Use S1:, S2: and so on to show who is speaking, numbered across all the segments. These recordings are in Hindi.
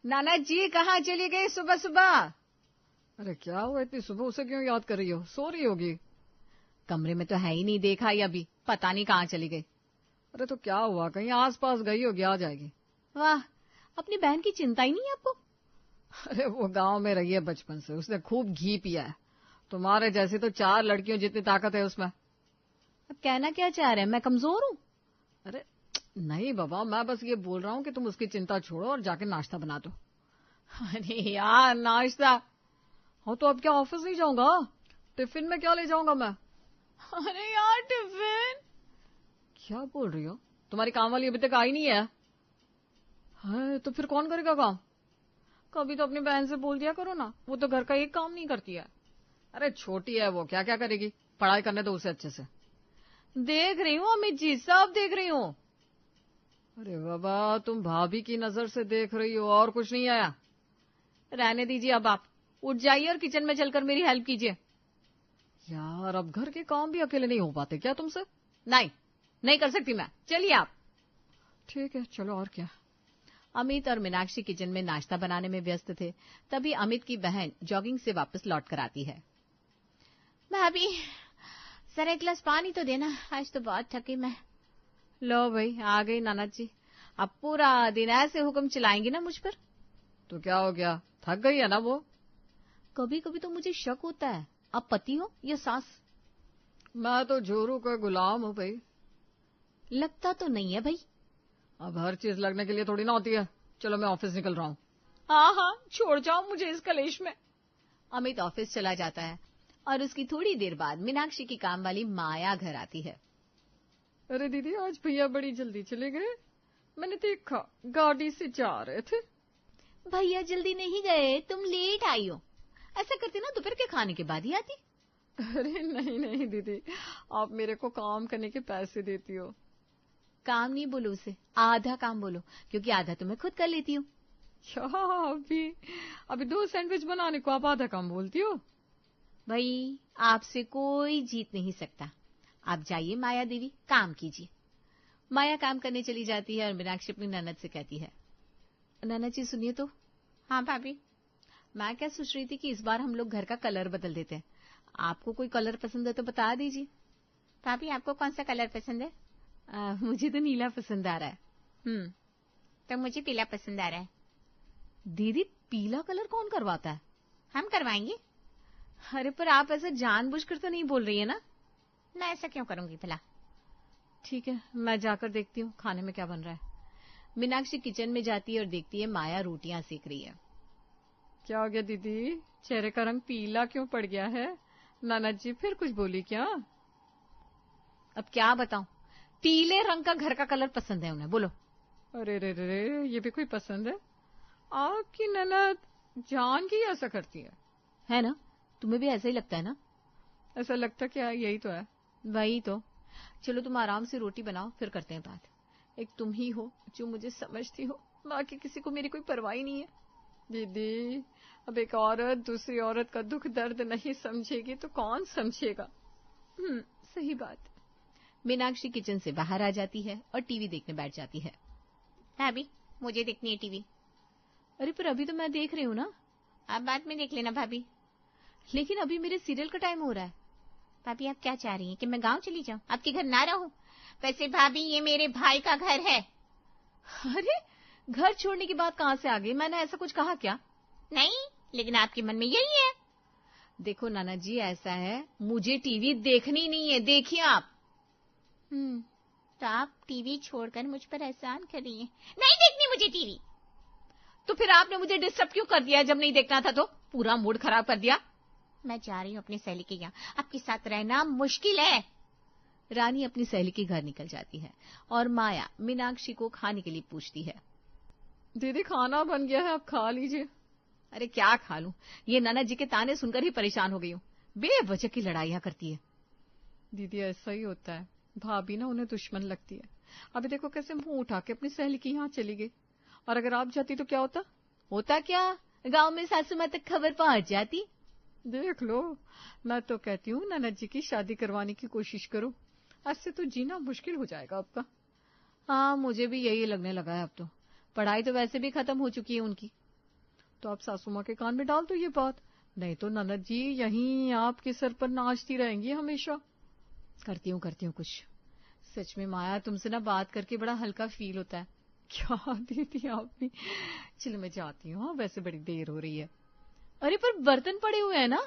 S1: नाना जी कहाँ चली गई सुबह सुबह?
S2: अरे क्या हुआ, इतनी सुबह उसे क्यों याद कर रही हो? सो रही होगी।
S1: कमरे में तो है ही नहीं, देखा ही अभी, पता नहीं कहाँ चली गई।
S2: अरे तो क्या हुआ, कहीं आसपास गई होगी, आ जाएगी।
S1: वाह, अपनी बहन की चिंता ही नहीं है आपको।
S2: अरे वो गांव में रही है बचपन से, उसने खूब घी पिया है। तुम्हारे जैसी तो 4 लड़कियों जितनी ताकत है उसमें।
S1: अब कहना क्या चाह रहे हैं, मैं कमजोर हूँ?
S2: अरे नहीं बाबा, मैं बस ये बोल रहा हूँ कि तुम उसकी चिंता छोड़ो और जाके नाश्ता बना दो।
S1: अरे यार नाश्ता।
S2: हाँ तो अब क्या ऑफिस नहीं जाऊंगा? टिफिन में क्या ले जाऊंगा मैं?
S1: अरे यार टिफिन।
S2: क्या बोल रही हो? तुम्हारी काम वाली अभी तक आई नहीं है? तो फिर कौन करेगा काम? कभी तो अपनी बहन से बोल दिया करो ना, वो तो घर का एक काम नहीं करती है। अरे छोटी है वो, क्या क्या करेगी, पढ़ाई करने दो उसे अच्छे से।
S1: देख रही हूँ अमित जी, सब देख रही हूँ।
S2: अरे बाबा, तुम भाभी की नजर से देख रही हो, और कुछ नहीं आया?
S1: रहने दीजिए, अब आप उठ जाइए और किचन में चलकर मेरी हेल्प कीजिए।
S2: यार अब घर के काम भी अकेले नहीं हो पाते क्या तुमसे?
S1: नहीं कर सकती मैं, चलिए आप।
S2: ठीक है चलो, और क्या।
S1: अमित और मीनाक्षी किचन में नाश्ता बनाने में व्यस्त थे। तभी अमित की बहन जॉगिंग से वापस लौट कर आती है। भाभी, जरा एक गिलास पानी तो देना, आज तो बहुत थकी मैं। लो भाई, आ गई नाना जी। अब पूरा दिन ऐसे हुक्म चलाएंगी ना मुझ पर?
S2: तो क्या हो गया, थक गई है ना वो?
S1: कभी कभी तो मुझे शक होता है, आप पति हो या सास?
S2: मैं तो जोरू का गुलाम हूँ भाई।
S1: लगता तो नहीं है भाई।
S2: अब हर चीज लगने के लिए थोड़ी ना होती है। चलो मैं ऑफिस निकल रहा हूँ।
S1: हाँ, छोड़ जाओ मुझे इस कलेश में। अमित ऑफिस चला जाता है और उसकी थोड़ी देर बाद मीनाक्षी की काम वाली माया घर आती है।
S2: अरे दीदी, आज भैया बड़ी जल्दी चले गए, मैंने देखा, गाड़ी से जा रहे थे।
S1: भैया जल्दी नहीं गए, तुम लेट आई हो। ऐसा करती ना दोपहर के खाने के बाद ही आती।
S2: अरे नहीं नहीं दीदी, आप मेरे को काम करने के पैसे देती हो।
S1: काम नहीं बोलो उसे, आधा काम बोलो, क्योंकि आधा तो मैं खुद कर लेती हूँ।
S2: अभी 2 सैंडविच बनाने को आप आधा काम बोलती हो?
S1: भाई, आपसे कोई जीत नहीं सकता। आप जाइए माया देवी, काम कीजिए। माया काम करने चली जाती है और मीनाक्षी अपनी ननद से कहती है, ननद जी सुनिए तो। हाँ भाभी। मैं क्या सोच रही थी कि इस बार हम लोग घर का कलर बदल देते हैं। आपको कोई कलर पसंद है तो बता दीजिए। भाभी, आपको कौन सा कलर पसंद है? मुझे तो नीला पसंद आ रहा है। तो मुझे पीला पसंद आ रहा है। दीदी, पीला कलर कौन करवाता है? हम करवाएंगे। अरे पर आप ऐसा जानबूझकर तो नहीं बोल रही है ना? मैं ऐसा क्यों करूंगी भला? ठीक है, मैं जाकर देखती हूँ खाने में क्या बन रहा है। मीनाक्षी किचन में जाती है और देखती है माया रोटियां सेक रही है।
S2: क्या हो गया दीदी, चेहरे का रंग पीला क्यों पड़ गया है? ननद जी फिर कुछ बोली क्या?
S1: अब क्या बताऊं, पीले रंग का घर का कलर पसंद है उन्हें, बोलो।
S2: अरे रे रे रे, ये भी कोई पसंद है? आपकी ननद जान की ऐसा करती
S1: है ना? तुम्हें भी ऐसा ही लगता है ना?
S2: ऐसा लगता क्या है, यही तो है।
S1: वही तो। चलो तुम आराम से रोटी बनाओ, फिर करते हैं बात। एक तुम ही हो जो मुझे समझती हो, बाकी किसी को मेरी कोई परवाह नहीं है।
S2: दीदी, अब एक औरत दूसरी औरत का दुख दर्द नहीं समझेगी तो कौन समझेगा?
S1: सही बात। मीनाक्षी किचन से बाहर आ जाती है और टीवी देखने बैठ जाती है। भाभी, मुझे देखनी है टीवी। अरे पर अभी तो मैं देख रही हूँ ना। आप बाद में देख लेना भाभी। लेकिन अभी मेरे सीरियल का टाइम हो रहा है। भाभी, आप क्या चाह रही हैं कि मैं गांव चली जाऊं, आपके घर ना रहूं? वैसे भाभी, ये मेरे भाई का घर है। अरे, घर छोड़ने की बात कहां से आ गई? मैंने ऐसा कुछ कहा क्या? नहीं, लेकिन आपके मन में यही है। देखो नाना जी, ऐसा है, मुझे टीवी देखनी नहीं है, देखिए आप। तो आप टीवी छोड़कर मुझ पर एहसान कर रही हैं। नहीं देखनी मुझे टीवी। तो फिर आपने मुझे डिस्टर्ब क्यों कर दिया? जब नहीं देखना था तो पूरा मूड खराब कर दिया। मैं जा रही हूँ अपनी सहेली के यहाँ, आपके साथ रहना मुश्किल है। रानी अपनी सहेली के घर निकल जाती है और माया मीनाक्षी को खाने के लिए पूछती है।
S2: दीदी खाना बन गया है, आप खा लीजिए।
S1: अरे क्या खा लूं, ये ननद जी के ताने सुनकर ही परेशान हो गई हूँ। बेवजह की लड़ाइयां करती है।
S2: दीदी ऐसा ही होता है, भाभी ना उन्हें दुश्मन लगती है। अभी देखो कैसे मुंह उठा के अपनी सहेली के यहाँ चली गई, और अगर आप जाती तो क्या होता?
S1: होता क्या, गांव में सासू माँ तक खबर पहुंच जाती।
S2: देख लो, मैं तो कहती हूँ ननद जी की शादी करवाने की कोशिश करो, ऐसे तो जीना मुश्किल हो जाएगा आपका।
S1: हाँ, मुझे भी यही लगने लगा है अब तो। पढ़ाई तो वैसे भी खत्म हो चुकी है उनकी,
S2: तो आप सासू माँ के कान में डाल दो ये बात, नहीं तो ननद जी यहीं आपके सर पर नाचती रहेंगी हमेशा।
S1: करती हूँ कुछ। सच में माया, तुमसे ना बात करके बड़ा हल्का फील होता है।
S2: क्या दीदी आप भी।
S1: चलो मैं जाती हूँ, हाँ, वैसे बड़ी देर हो रही है। अरे पर बर्तन पड़े हुए हैं ना।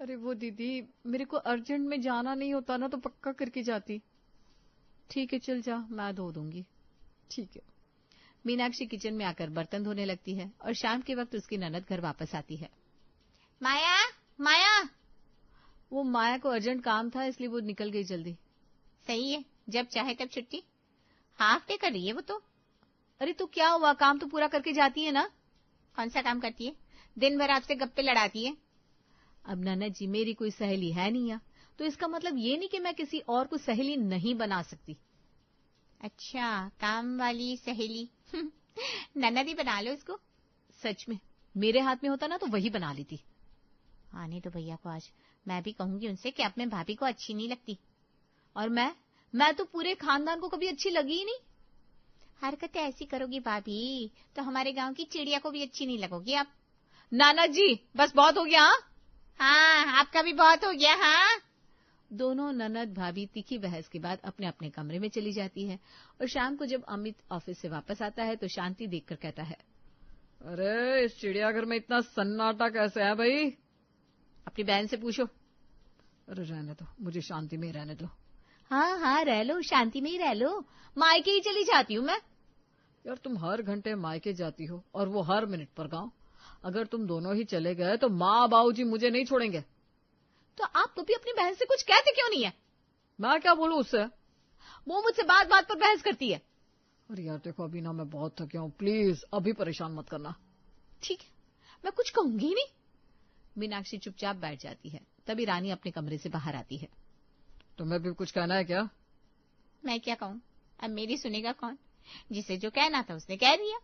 S2: अरे वो दीदी, मेरे को अर्जेंट में जाना नहीं होता ना तो पक्का करके जाती।
S1: ठीक है चल जा, मैं धो दूंगी।
S2: ठीक है।
S1: मीनाक्षी किचन में आकर बर्तन धोने लगती है और शाम के वक्त उसकी ननद घर वापस आती है। माया, माया। वो माया को अर्जेंट काम था इसलिए वो निकल गई जल्दी। सही है, जब चाहे तब छुट्टी। हाफ डे कर रही है वो तो। अरे तो क्या हुआ, काम तो पूरा करके जाती है ना। कौन सा काम करती है, दिन भर आपसे गप्पे लड़ाती है। अब ननद जी मेरी कोई सहेली है नहीं है, तो इसका मतलब ये नहीं कि मैं किसी और को सहेली नहीं बना सकती। अच्छा, काम वाली सहेली। ननद ही बना लो इसको। सच में मेरे हाथ में होता ना तो वही बना लेती। आने तो भैया को आज, मैं भी कहूंगी उनसे कि अपने भाभी को अच्छी नहीं लगती। और मैं तो पूरे खानदान को कभी अच्छी लगी ही नहीं। हरकतें ऐसी करोगी भाभी तो हमारे गांव की चिड़िया को भी अच्छी नहीं लगोगी आप। नाना जी बस बहुत हो गया। हाँ, आपका भी बहुत हो गया। हाँ। दोनों ननद भाभी तीखी बहस के बाद अपने अपने कमरे में चली जाती है और शाम को जब अमित ऑफिस से वापस आता है तो शांति देखकर कहता है,
S2: अरे इस चिड़ियाघर में इतना सन्नाटा कैसे है भाई?
S1: अपनी बहन से पूछो।
S2: अरे रहने दो, मुझे शांति में रहने दो।
S1: हाँ हाँ रह लो, शांति में ही रह लो, मायके ही चली जाती हूँ मैं।
S2: यार तुम हर घंटे मायके जाती हो और वो हर मिनट पर गाँव। अगर तुम दोनों ही चले गए तो माँ बाबूजी मुझे नहीं छोड़ेंगे।
S1: तो आप कभी अपनी बहन से कुछ कहते क्यों नहीं है?
S2: मैं क्या बोलूं उससे?
S1: वो मुझसे बात बात पर बहस करती है।
S2: अरे यार देखो अभी ना मैं बहुत थक गया हूँ, प्लीज अभी परेशान मत करना।
S1: ठीक है, मैं कुछ कहूंगी ही नहीं। मीनाक्षी चुपचाप बैठ जाती है। तभी रानी अपने कमरे से बाहर आती है।
S2: तुम्हें भी कुछ कहना है क्या?
S1: मैं क्या कहूँ, अब मेरी सुनेगा कौन? जिसे जो कहना था उसने कह दिया।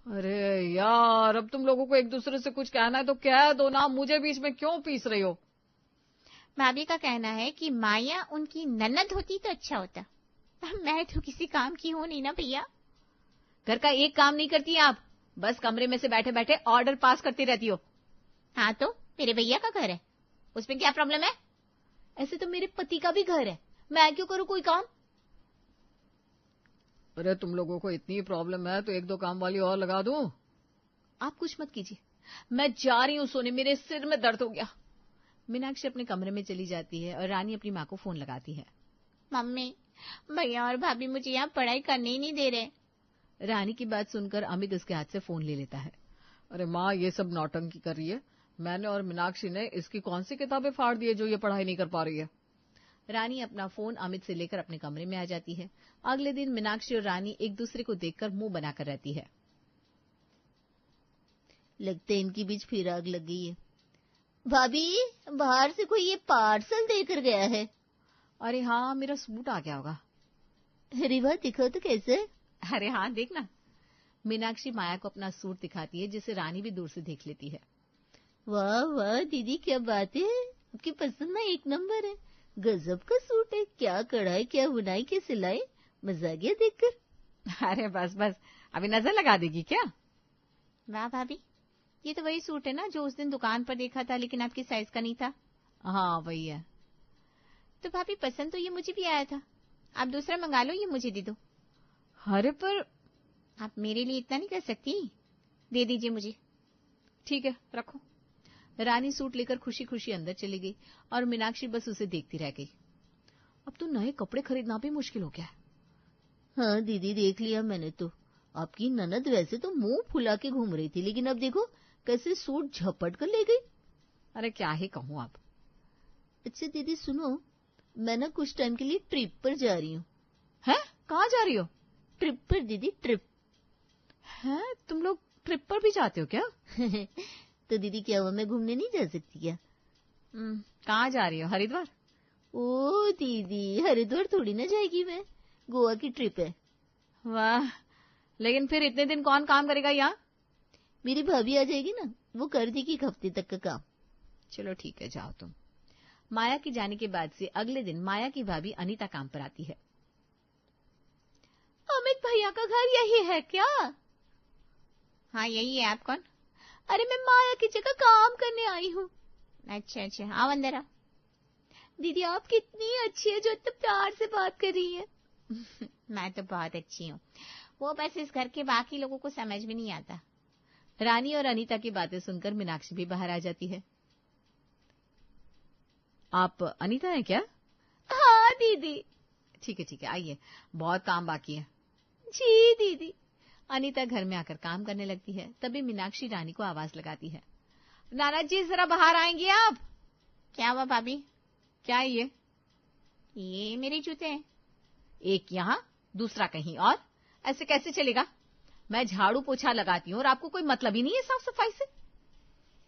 S2: अरे यार अब तुम लोगों को एक दूसरे से कुछ कहना है तो कह दो ना, मुझे बीच में क्यों पीस रही हो?
S1: भाभी का कहना है कि माया उनकी ननद होती तो अच्छा होता। मैं तो किसी काम की हूं नहीं ना भैया। घर का एक काम नहीं करती आप, बस कमरे में से बैठे बैठे ऑर्डर पास करती रहती हो। हाँ तो मेरे भैया का घर है, उसमें क्या प्रॉब्लम है? ऐसे तो मेरे पति का भी घर है, मैं क्यों करूं कोई काम?
S2: अरे तुम लोगों को इतनी प्रॉब्लम है तो एक दो काम वाली और लगा दूं?
S1: आप कुछ मत कीजिए, मैं जा रही हूँ सोने, मेरे सिर में दर्द हो गया। मीनाक्षी अपने कमरे में चली जाती है और रानी अपनी माँ को फोन लगाती है। मम्मी, भैया और भाभी मुझे यहाँ पढ़ाई करने ही नहीं दे रहे। रानी की बात सुनकर अमित उसके हाथ से फोन ले लेता है।
S2: अरे माँ ये सब नौटंकी कर रही है, मैंने और मीनाक्षी ने इसकी कौन सी किताबें फाड़ दी है जो ये पढ़ाई नहीं कर पा रही है।
S1: रानी अपना फोन अमित से लेकर अपने कमरे में आ जाती है। अगले दिन मीनाक्षी और रानी एक दूसरे को देखकर मुंह बनाकर रहती है। लगता है इनके बीच फिर आग लग गई है। भाभी, बाहर से कोई ये पार्सल देकर गया है। अरे हाँ, मेरा सूट आ गया होगा। अरे वाह, दिखाओ तो कैसे? अरे हाँ देखना। मीनाक्षी माया को अपना सूट दिखाती है जिसे रानी भी दूर से देख लेती है। वाह वाह दीदी, क्या बात है, आपकी पसंद ना एक नंबर है। गजब का सूट है, क्या कढ़ाई, क्या बुनाई, क्या सिलाई, मजा आ गया देखकर। अरे बस बस, अभी नजर लगा देगी क्या? वाह भाभी, ये तो वही सूट है ना जो उस दिन दुकान पर देखा था लेकिन आपकी साइज का नहीं था। हाँ वही है। तो भाभी पसंद तो ये मुझे भी आया था, आप दूसरा मंगा लो, ये मुझे दे दो। अरे पर आप मेरे लिए इतना नहीं कर सकती, दे दीजिए मुझे। ठीक है रखो। रानी सूट लेकर खुशी खुशी अंदर चली गई और मीनाक्षी बस उसे देखती रह गई। अब तो नए कपड़े खरीदना भी मुश्किल हो गया है। हाँ दीदी, देख लिया मैंने तो, आपकी ननद वैसे तो मुंह फुला के घूम रही थी लेकिन अब देखो कैसे सूट झपट कर ले गई। अरे क्या ही कहूँ आप। अच्छा दीदी सुनो, मैं ना कुछ टाइम के लिए ट्रिप पर जा रही हूँ। हैं? कहाँ जा रही हो? ट्रिप पर दीदी, ट्रिप। हैं? तुम लोग ट्रिप पर भी जाते हो क्या? तो दीदी क्या हुआ, मैं घूमने नहीं जा सकती क्या? कहाँ जा रही हो? हरिद्वार? ओ दीदी, हरिद्वार थोड़ी ना जाएगी मैं, गोवा की ट्रिप है। वाह, लेकिन फिर इतने दिन कौन काम करेगा यहाँ? मेरी भाभी आ जाएगी ना, वो कर देगी एक हफ्ते तक का काम। चलो ठीक है, जाओ तुम। माया के जाने के बाद से अगले दिन माया की भाभी अनीता काम पर आती है। अमित भैया का घर यही है क्या? हाँ यही है, आप कौन? अरे मैं माया की जगह काम करने आई हूँ। अच्छा अच्छा, आओ अंदर आओ। दीदी आप कितनी अच्छी है जो इतने प्यार से बात कर रही है। मैं तो बहुत अच्छी हूँ, वो बस इस घर के बाकी लोगों को समझ में नहीं आता। रानी और अनीता की बातें सुनकर मीनाक्षी भी बाहर आ जाती है।
S2: आप अनीता हैं क्या?
S1: हाँ दीदी।
S2: ठीक है आइए, बहुत काम बाकी है।
S1: जी दीदी। अनीता घर में आकर काम करने लगती है। तभी मीनाक्षी रानी को आवाज लगाती है,
S2: नाना जी जरा बाहर आएंगी आप?
S1: क्या हुआ भाभी?
S2: क्या है
S1: ये मेरे जूते हैं।
S2: एक यहाँ दूसरा कहीं और, ऐसे कैसे चलेगा? मैं झाड़ू पोछा लगाती हूँ और आपको कोई मतलब ही नहीं है साफ सफाई से।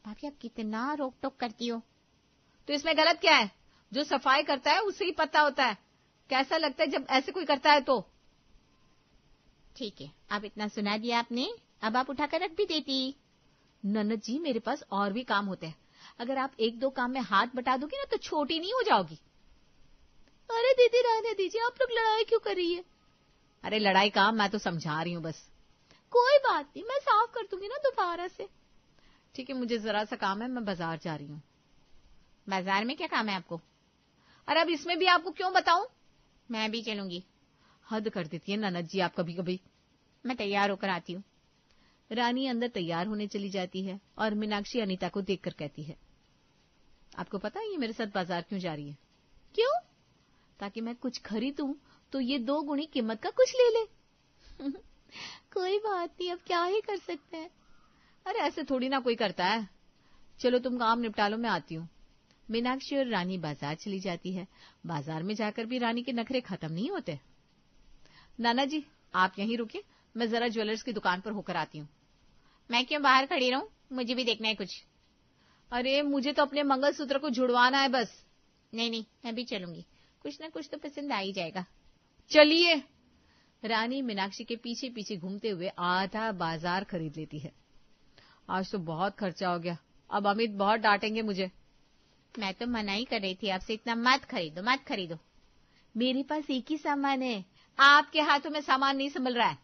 S1: भाभी आप कितना रोक टोक करती हो।
S2: तो इसमें गलत क्या है? जो सफाई करता है उसे ही पता होता है कैसा लगता है जब ऐसे कोई करता है तो।
S1: ठीक है, अब इतना सुना दिया आपने, अब आप उठाकर रख भी देती।
S2: ननद जी मेरे पास और भी काम होते हैं, अगर आप एक दो काम में हाथ बटा दोगी ना तो छोटी नहीं हो जाओगी।
S1: अरे दीदी रहने दीजिए, आप लोग लड़ाई क्यों कर रही है?
S2: अरे लड़ाई काम मैं तो समझा रही हूँ बस।
S1: कोई बात नहीं, मैं साफ कर दूंगी ना दोबारा से।
S2: ठीक है, मुझे जरा सा काम है, मैं बाजार जा रही हूँ।
S1: बाजार में क्या काम है आपको?
S2: अरे अब इसमें भी आपको क्यों बताऊं?
S1: मैं भी चलूंगी।
S2: हद कर देती है ननद जी आप कभी कभी।
S1: मैं तैयार होकर आती हूँ।
S2: रानी अंदर तैयार होने चली जाती है और मीनाक्षी अनीता को देखकर कहती है, आपको पता है ये मेरे साथ बाजार क्यों जा रही है?
S1: क्यों?
S2: ताकि मैं कुछ खरीदूं तो ये 2 गुनी कीमत का कुछ ले ले।
S1: कोई बात नहीं, अब क्या ही कर सकते हैं।
S2: अरे ऐसे थोड़ी ना कोई करता है। चलो तुम काम निपटा लो, मैं आती हूँ। मीनाक्षी और रानी बाजार चली जाती है। बाजार में जाकर भी रानी के नखरे खत्म नहीं होते। नाना जी आप यहीं रुकिए, मैं जरा ज्वेलर्स की दुकान पर होकर आती हूँ।
S1: मैं क्यों बाहर खड़ी रहूं? मुझे भी देखना है कुछ।
S2: अरे मुझे तो अपने मंगलसूत्र को जुड़वाना है बस।
S1: नहीं मैं भी चलूंगी, कुछ ना कुछ तो पसंद आ ही जाएगा।
S2: चलिए। रानी मीनाक्षी के पीछे पीछे घूमते हुए आधा बाजार खरीद लेती है। आज तो बहुत खर्चा हो गया, अब अमित बहुत डांटेंगे मुझे।
S1: मैं तो मना ही कर रही थी आपसे, इतना मत खरीदो मत खरीदो।
S2: मेरे पास एक ही सामान है, आपके हाथों में सामान नहीं संभल रहा है।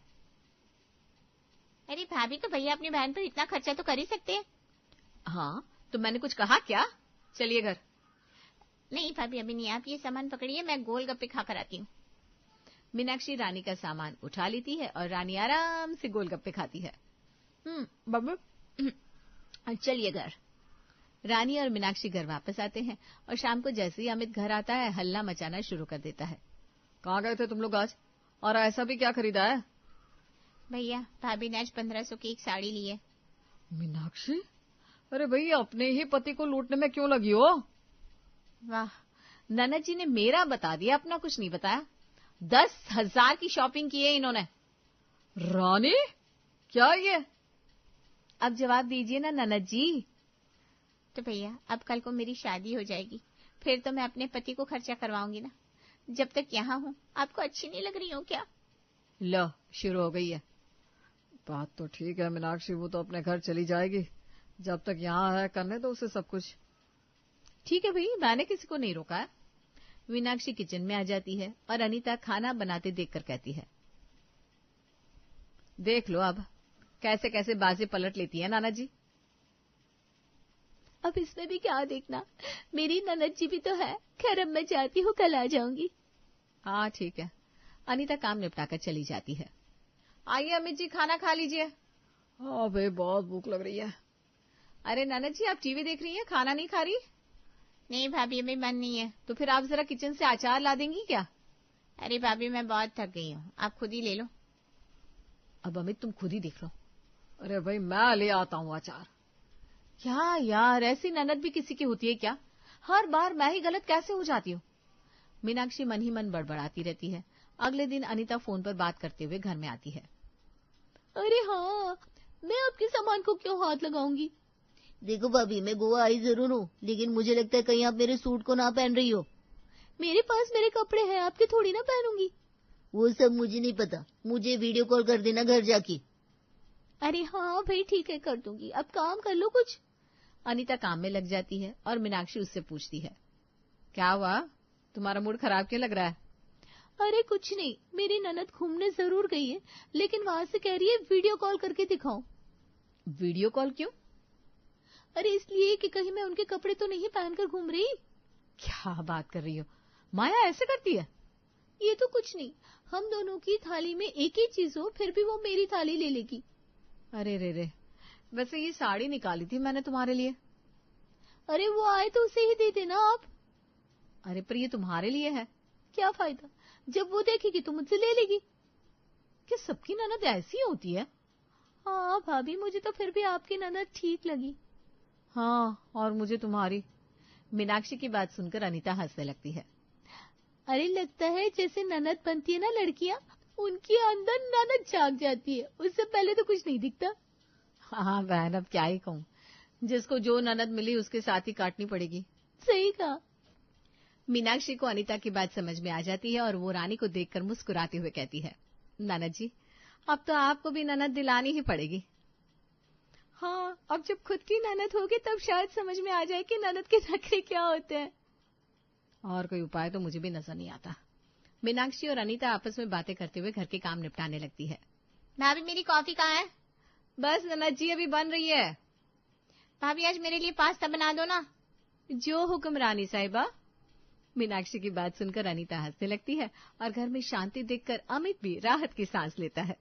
S1: अरे भाभी तो भैया अपनी बहन पर इतना खर्चा तो कर ही सकते हैं।
S2: हाँ तो मैंने कुछ कहा क्या? चलिए घर।
S1: नहीं भाभी अभी नहीं, आप ये सामान पकड़िए, मैं गोलगप्पे खाकर आती हूँ।
S2: मीनाक्षी रानी का सामान उठा लेती है और रानी आराम से गोलगप्पे खाती है। बाबू चलिए घर। रानी और मीनाक्षी घर वापस आते हैं और शाम को जैसे ही अमित घर आता है हल्ला मचाना शुरू कर देता है। कहाँ गए थे तुम लोग आज, और ऐसा भी क्या खरीदा है?
S1: भैया भाभी ने आज 1500 की एक साड़ी ली है।
S2: मीनाक्षी, अरे भैया अपने ही पति को लूटने में क्यों लगी हो?
S1: वाह,
S2: ननद जी ने मेरा बता दिया, अपना कुछ नहीं बताया। 10,000 की शॉपिंग की है इन्होंने। रानी क्या ये? अब जवाब दीजिए ना ननद जी।
S1: तो भैया अब कल को मेरी शादी हो जाएगी, फिर तो मैं अपने पति को खर्चा करवाऊंगी ना। जब तक यहाँ हूँ आपको अच्छी नहीं लग रही हो क्या?
S2: लो शुरू हो गई है। बात तो ठीक है मीनाक्षी, वो तो अपने घर चली जाएगी, जब तक यहाँ है करने दो उसे सब कुछ। ठीक है भाई, मैंने किसी को नहीं रोका है। मीनाक्षी किचन में आ जाती है और अनीता खाना बनाते देखकर कहती है, देख लो अब कैसे कैसे बाजी पलट लेती है नाना जी।
S1: अब इसमें भी क्या देखना, मेरी ननद जी भी तो है। खैर अब मैं जाती हूँ, कल आ जाऊंगी।
S2: हाँ ठीक है। अनीता काम निपटाकर चली जाती है। आइए अमित जी खाना खा लीजिए। हाँ भाई बहुत भूख लग रही है। अरे ननद जी आप टीवी देख रही हैं, खाना नहीं खा रही?
S1: नहीं भाभी अभी मन नहीं है।
S2: तो फिर आप जरा किचन से अचार ला देंगी क्या?
S1: अरे भाभी मैं बहुत थक गई हूँ, आप खुद ही ले लो।
S2: अब अमित तुम खुद ही देख लो। अरे भाई मैं ले आता हूँ अचार। क्या यार, ऐसी ननद भी किसी की होती है क्या? हर बार मैं ही गलत कैसे हो जाती हूँ? मीनाक्षी मन ही मन बड़बड़ाती रहती है। अगले दिन अनीता फोन पर बात करते हुए घर में आती है।
S1: अरे हाँ, मैं आपके सामान को क्यों हाथ लगाऊंगी?
S3: देखो भाभी मैं गोवा आई जरूर हूँ, लेकिन मुझे लगता है कहीं आप मेरे सूट को ना पहन रही हो।
S1: मेरे पास मेरे कपड़े हैं, आपके थोड़ी ना पहनूंगी।
S3: वो सब मुझे नहीं पता, मुझे वीडियो कॉल कर देना घर जाके।
S1: अरे हाँ भाई ठीक है कर दूंगी, अब काम कर लो कुछ।
S2: अनीता काम में लग जाती है और मीनाक्षी उससे पूछती है, क्या हुआ, तुम्हारा मूड खराब क्यों लग रहा है?
S1: अरे कुछ नहीं, मेरी ननद घूमने जरूर गई है, लेकिन वहां से कह रही है वीडियो कॉल करके दिखाओ।
S2: वीडियो कॉल क्यों?
S3: अरे इसलिए कि कहीं मैं उनके कपड़े तो नहीं पहनकर घूम रही।
S2: क्या बात कर रही हो? माया ऐसे करती है?
S3: ये तो कुछ नहीं, हम दोनों की थाली में एक ही चीज हो फिर भी वो मेरी थाली ले लेगी।
S2: अरे रे रे, वैसे ये साड़ी निकाली थी मैंने तुम्हारे लिए।
S3: अरे वो आए तो उसे ही दे देना आप।
S2: अरे पर ये तुम्हारे लिए है।
S3: क्या फायदा, जब वो देखेगी तो मुझसे ले लेगी।
S2: कि सबकी ननद ऐसी होती है?
S3: हाँ भाभी, मुझे तो फिर भी आपकी ननद ठीक लगी।
S2: हाँ, और मुझे तुम्हारी। मीनाक्षी की बात सुनकर अनीता हंसने लगती है।
S3: अरे लगता है जैसे ननद बनती है ना लड़कियां, उनके अंदर ननद जाग जाती है, उससे पहले तो कुछ नहीं दिखता।
S2: हाँ बहन, अब क्या ही कहूँ, जिसको जो ननद मिली उसके साथ ही काटनी पड़ेगी।
S3: सही कहा।
S1: मीनाक्षी को अनीता की बात समझ में आ जाती है और वो रानी को देखकर मुस्कुराते हुए कहती है, ननद जी, अब तो आपको भी ननद दिलानी ही पड़ेगी।
S3: हाँ, अब जब खुद की ननद होगी तब शायद समझ में आ जाए कि ननद के नखरे क्या होते हैं।
S2: और कोई उपाय तो मुझे भी नजर नहीं आता।
S1: मीनाक्षी और अनीता आपस में बातें करते हुए घर के काम निपटाने लगती है। भाभी, मेरी कॉफी कहाँ है?
S2: बस ननद जी, अभी बन रही है।
S1: भाभी, आज मेरे लिए पास्ता बना दो ना।
S2: जो हुक्म रानी साहिबा।
S1: मीनाक्षी की बात सुनकर अनीता हंसने लगती है और घर में शांति देखकर अमित भी राहत की सांस लेता है।